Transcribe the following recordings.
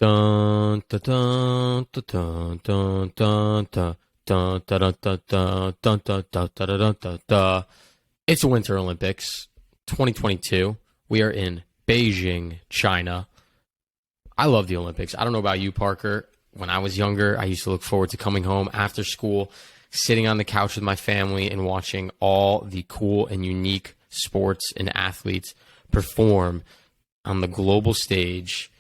Dun, dun, dun, dun, dun, dun, dun, dun, dun, dun, dun, dun, dun, dun, dun, dun, dun, dun, dun. It's the Winter Olympics 2022. We are in Beijing, China. I love the Olympics. I don't know about you, Parker. When I was younger, I used to look forward to coming home after school, sitting on the couch with my family and watching all the cool and unique sports and athletes perform on the global stage.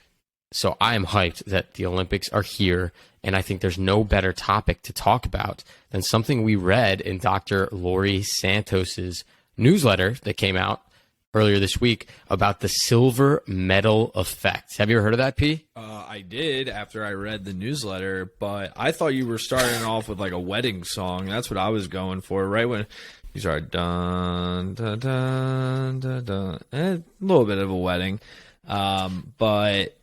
So I am hyped that the Olympics are here, and I think there's no better topic to talk about than something we read in Dr. Laurie Santos's newsletter that came out earlier this week about the silver medal effect. Have you ever heard of that, P? I did after I read the newsletter, but I thought you were starting off with like a wedding song. That's what I was going for, right when you started dun dun dun dun dun. A little bit of a wedding, but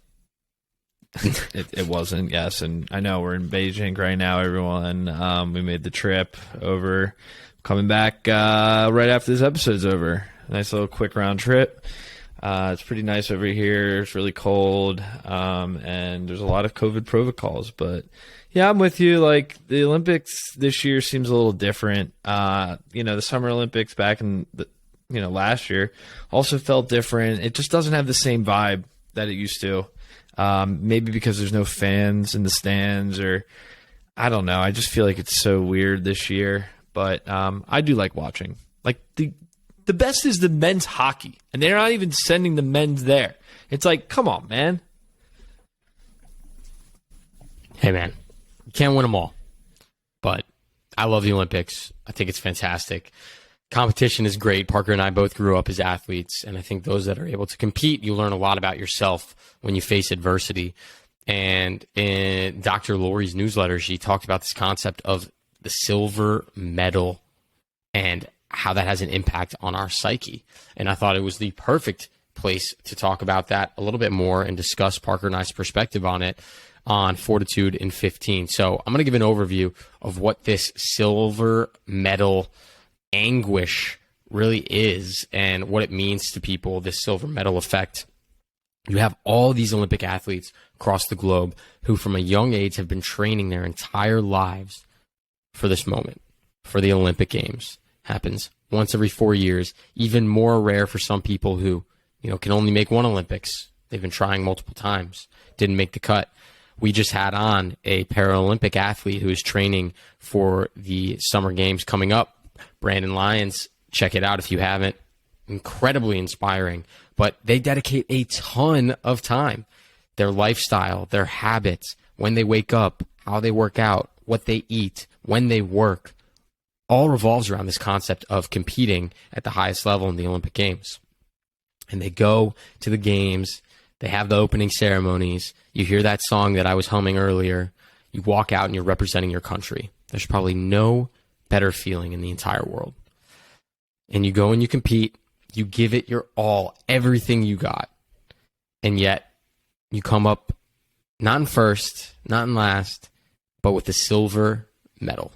it wasn't. Yes, and I know we're in Beijing right now, everyone. We made the trip over, coming back right after this episode's over. Nice little quick round trip. It's pretty nice over here. It's really cold, and there's a lot of COVID protocols. But yeah, I'm with you. Like the Olympics this year seems a little different. The Summer Olympics back in last year also felt different. It just doesn't have the same vibe that it used to. Maybe because there's no fans in the stands, or I don't know. I just feel like it's so weird this year. But I do like watching. Like the best is the men's hockey, and they're not even sending the men's there. It's like, come on, man. Hey, man, you can't win them all. But I love the Olympics. I think it's fantastic. Competition is great. Parker and I both grew up as athletes, and I think those that are able to compete, you learn a lot about yourself when you face adversity. And in Dr. Laurie's newsletter, she talked about this concept of the silver medal and how that has an impact on our psyche. And I thought it was the perfect place to talk about that a little bit more and discuss Parker and I's perspective on it on Fortitude in 15. So I'm going to give an overview of what this silver medal anguish really is and what it means to people, this silver medal effect. You have all these Olympic athletes across the globe who from a young age have been training their entire lives for this moment, for the Olympic Games. Happens once every 4 years, even more rare for some people who, can only make one Olympics. They've been trying multiple times, didn't make the cut. We just had on a Paralympic athlete who is training for the Summer Games coming up, Brandon Lyons. Check it out if you haven't. Incredibly inspiring, but they dedicate a ton of time. Their lifestyle, their habits, when they wake up, how they work out, what they eat, when they work, all revolves around this concept of competing at the highest level in the Olympic Games. And they go to the games, they have the opening ceremonies, you hear that song that I was humming earlier, you walk out and you're representing your country. There's probably no better feeling in the entire world. And you go and you compete, you give it your all, everything you got. And yet you come up not in first, not in last, but with the silver medal.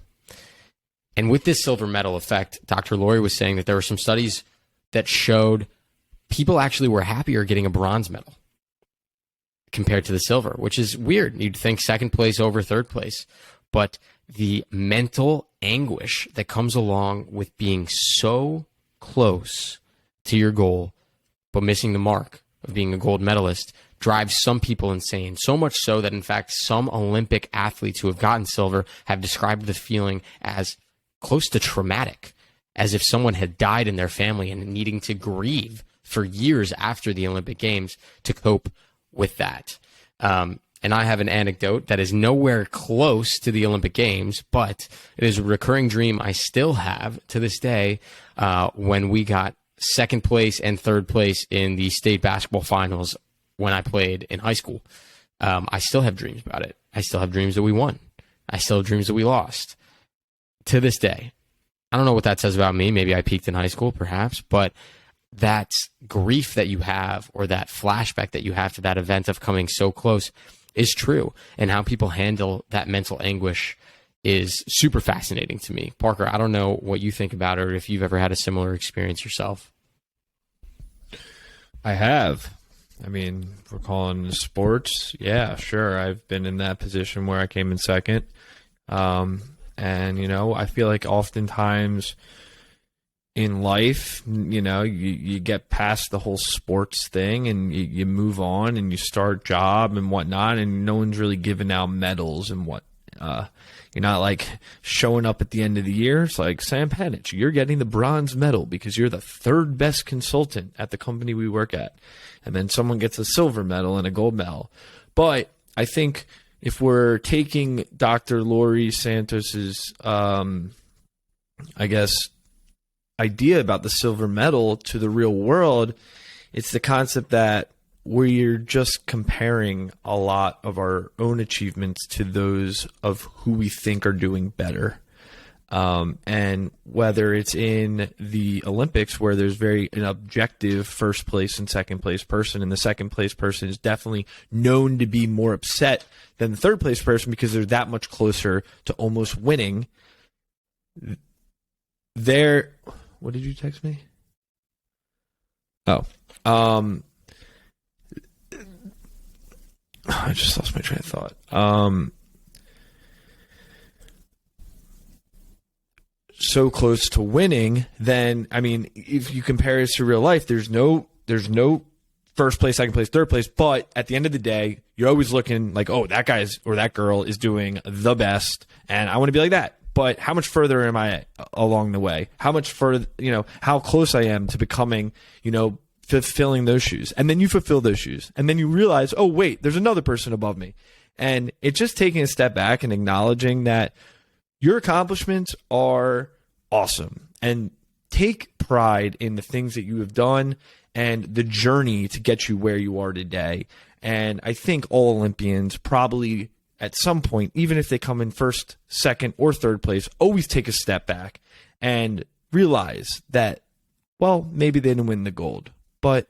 And with this silver medal effect, Dr. Laurie was saying that there were some studies that showed people actually were happier getting a bronze medal compared to the silver, which is weird. You'd think second place over third place. But the mental anguish that comes along with being so close to your goal, but missing the mark of being a gold medalist drives some people insane. So much so that, in fact, some Olympic athletes who have gotten silver have described the feeling as close to traumatic, as if someone had died in their family and needing to grieve for years after the Olympic Games to cope with that. And I have an anecdote that is nowhere close to the Olympic Games, but it is a recurring dream I still have to this day when we got second place and third place in the state basketball finals when I played in high school. I still have dreams about it. I still have dreams that we won. I still have dreams that we lost. To this day, I don't know what that says about me. Maybe I peaked in high school, perhaps, but that grief that you have or that flashback that you have to that event of coming so close is true. And how people handle that mental anguish is super fascinating to me. Parker, I don't know what you think about it or if you've ever had a similar experience yourself. I have. I mean, if we're calling sports, yeah, sure. I've been in that position where I came in second. And, you know, I feel like oftentimes in life, you know, you get past the whole sports thing and you move on and you start job and whatnot, and no one's really giving out medals and what. You're not like showing up at the end of the year. It's like, Sam Panitch, you're getting the bronze medal because you're the third best consultant at the company we work at. And then someone gets a silver medal and a gold medal. But I think if we're taking Dr. Laurie Santos's, I guess, idea about the silver medal to the real world, it's the concept that we're just comparing a lot of our own achievements to those of who we think are doing better. And whether it's in the Olympics, where there's an objective first place and second place person, and the second place person is definitely known to be more upset than the third place person because they're that much closer to almost winning. What did you text me? Oh, I just lost my train of thought. So close to winning, then, I mean, if you compare it to real life, there's no first place, second place, third place, but at the end of the day, you're always looking like, oh, that guy or that girl is doing the best, and I want to be like that. But how much further am I along the way? How much further, you know, how close I am to becoming, you know, fulfilling those shoes. And then you fulfill those shoes. And then you realize, oh, wait, there's another person above me. And it's just taking a step back and acknowledging that your accomplishments are awesome. And take pride in the things that you have done and the journey to get you where you are today. And I think all Olympians probably at some point, even if they come in first, second, or third place, always take a step back and realize that, well, maybe they didn't win the gold, but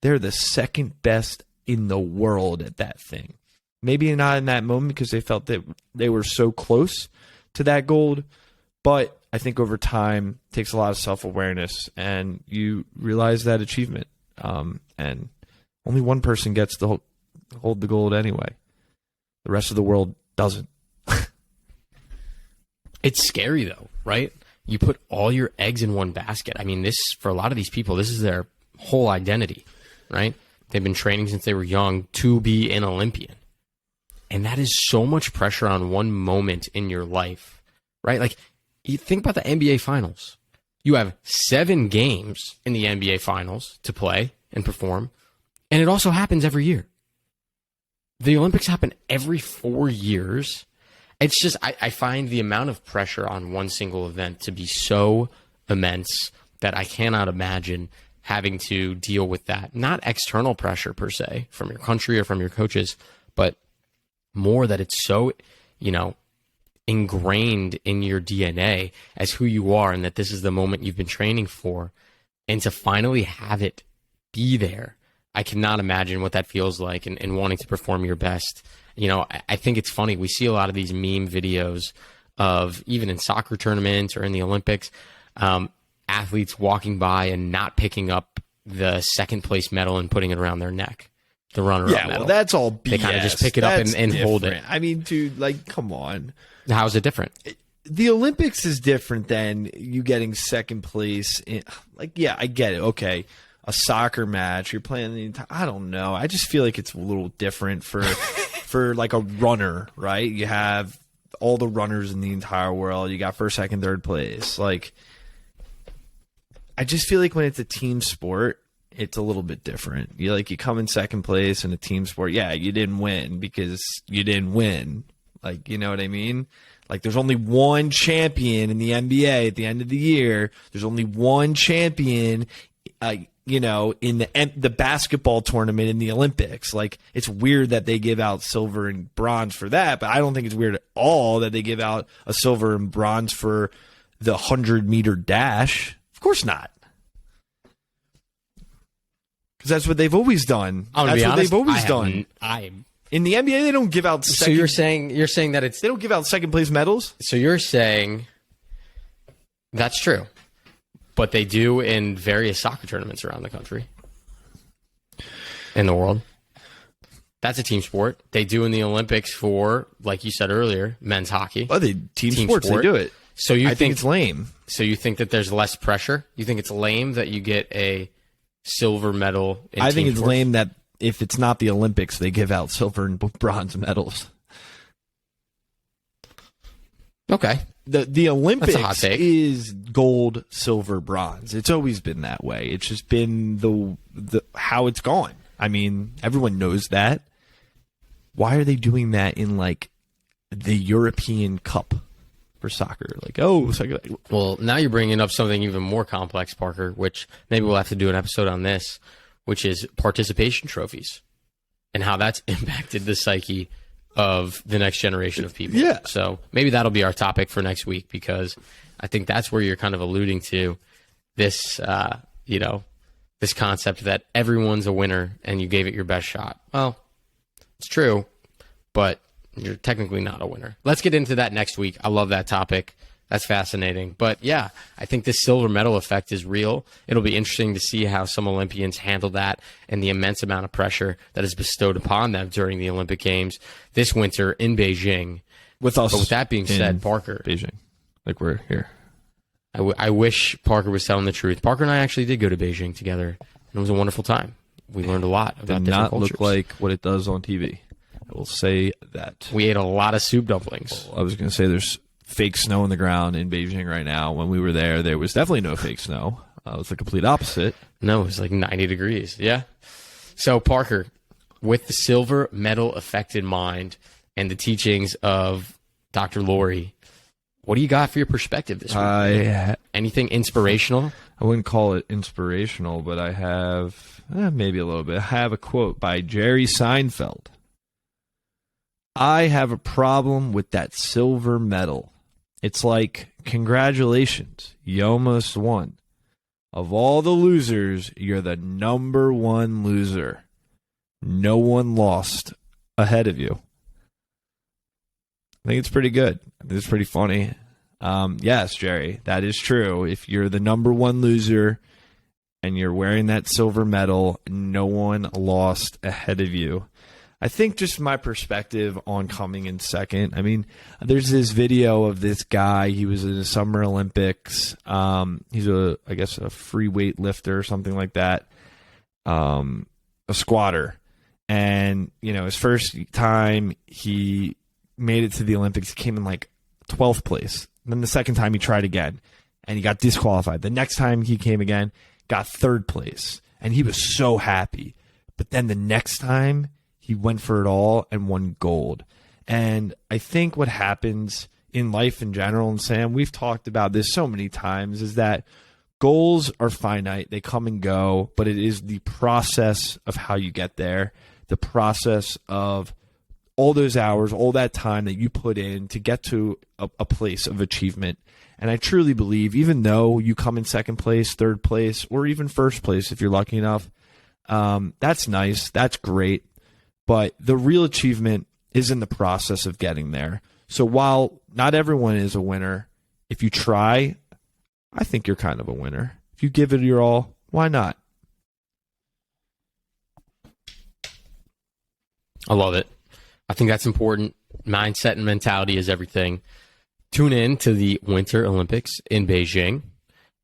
they're the second best in the world at that thing. Maybe not in that moment because they felt that they were so close to that gold, but I think over time it takes a lot of self-awareness and you realize that achievement. And only one person gets to hold the gold anyway. The rest of the world doesn't. It's scary though, right? You put all your eggs in one basket. I mean, this, for a lot of these people, this is their whole identity, right? They've been training since they were young to be an Olympian. And that is so much pressure on one moment in your life, right? Like, you think about the NBA Finals. You have 7 games in the NBA Finals to play and perform, and it also happens every year. The Olympics happen every 4 years. It's just, I find the amount of pressure on one single event to be so immense that I cannot imagine having to deal with that. Not external pressure per se from your country or from your coaches, but more that it's so, you know, ingrained in your DNA as who you are and that this is the moment you've been training for. And to finally have it be there, I cannot imagine what that feels like and wanting to perform your best. You know, I think it's funny. We see a lot of these meme videos of, even in soccer tournaments or in the Olympics, athletes walking by and not picking up the second place medal and putting it around their neck. The runner-up medal. Well, that's all BS. They kind of just pick it up and hold it. I mean, dude, like, come on. How is it different? The Olympics is different than you getting second place. Like, yeah, I get it. Okay. A soccer match, you're playing the entire, I don't know. I just feel like it's a little different for for like a runner, right? You have all the runners in the entire world. You got first, second, third place. Like, I just feel like when it's a team sport, it's a little bit different. You come in second place in a team sport. Yeah, you didn't win because you didn't win. Like, you know what I mean? Like, there's only one champion in the NBA at the end of the year. There's only one champion, you know, in the basketball tournament in the Olympics. Like, it's weird that they give out silver and bronze for that, but I don't think it's weird at all that they give out a silver and bronze for the 100-meter dash. Of course not. Because that's what they've always done. That's what they've always done. In the NBA, they don't give out second. So you're saying that it's, they don't give out second place medals? So you're saying that's true. But they do in various soccer tournaments around the country. in the world. That's a team sport. They do in the Olympics for, like you said earlier, men's hockey. Oh, team sports, sport. they do it. So I think it's lame. So you think that there's less pressure? You think it's lame that you get a silver medal in I think team it's sports? lame that if it's not the Olympics, they give out silver and bronze medals. Okay. The Olympics That's a hot take. is gold, silver, bronze. It's always been that way. It's just been the how it's gone. I mean, everyone knows that. Why are they doing that in like the European Cup for soccer? Like, Well, now you're bringing up something even more complex, Parker, which maybe we'll have to do an episode on this, which is participation trophies and how that's impacted the psyche of the next generation of people. Yeah. So maybe that'll be our topic for next week, because I think that's where you're kind of alluding to this, this concept that everyone's a winner and you gave it your best shot. Well, it's true, but you're technically not a winner. Let's get into that next week. I love that topic. That's fascinating. But yeah, I think this silver medal effect is real. It'll be interesting to see how some Olympians handle that and the immense amount of pressure that is bestowed upon them during the Olympic Games this winter in Beijing. with us. But with that being said, Parker, Beijing, like we're here. I wish Parker was telling the truth. Parker and I actually did go to Beijing together, and it was a wonderful time. We learned a lot about Did different not cultures. look like what it does on TV. I will say that. We ate a lot of soup dumplings. I was going to say there's fake snow on the ground in Beijing right now. When we were there was definitely no fake snow. It was the complete opposite. No, it was like 90 degrees. Yeah. So, Parker, with the silver medal effect in mind and the teachings of Dr. Laurie, what do you got for your perspective this week? Anything inspirational? I wouldn't call it inspirational, but I have maybe a little bit. I have a quote by Jerry Seinfeld. I have a problem with that silver medal. It's like, congratulations, you almost won. Of all the losers, you're the number one loser. No one lost ahead of you. I think it's pretty good. I think it's pretty funny. Yes, Jerry, that is true. If you're the number one loser and you're wearing that silver medal, no one lost ahead of you. I think just my perspective on coming in second. I mean, there's this video of this guy. He was in the Summer Olympics. He's I guess a free weight lifter or something like that. A squatter. And, his first time he made it to the Olympics, he came in like 12th place. And then the second time he tried again and he got disqualified. The next time he came again, got 3rd place. And he was so happy. But then the next time, he went for it all and won gold. And I think what happens in life in general, and Sam, we've talked about this so many times, is that goals are finite. They come and go, but it is the process of how you get there, the process of all those hours, all that time that you put in to get to a place of achievement. And I truly believe, even though you come in 2nd place, 3rd place, or even 1st place, if you're lucky enough, that's nice. That's great. But the real achievement is in the process of getting there. So while not everyone is a winner, if you try, I think you're kind of a winner. If you give it your all, why not? I love it. I think that's important. Mindset and mentality is everything. Tune in to the Winter Olympics in Beijing.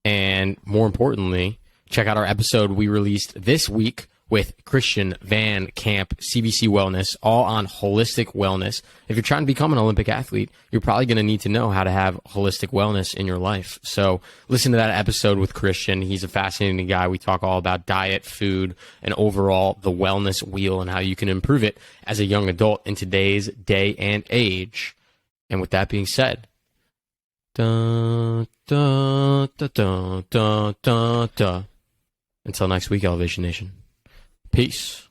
And more importantly, check out our episode we released this week with Christian Van Camp, CBC Wellness, all on holistic wellness. If you're trying to become an Olympic athlete, you're probably going to need to know how to have holistic wellness in your life. So listen to that episode with Christian. He's a fascinating guy. We talk all about diet, food, and overall the wellness wheel and how you can improve it as a young adult in today's day and age. And with that being said, dun, dun, dun, dun, dun, dun, dun. Until next week, Elevation Nation. Peace.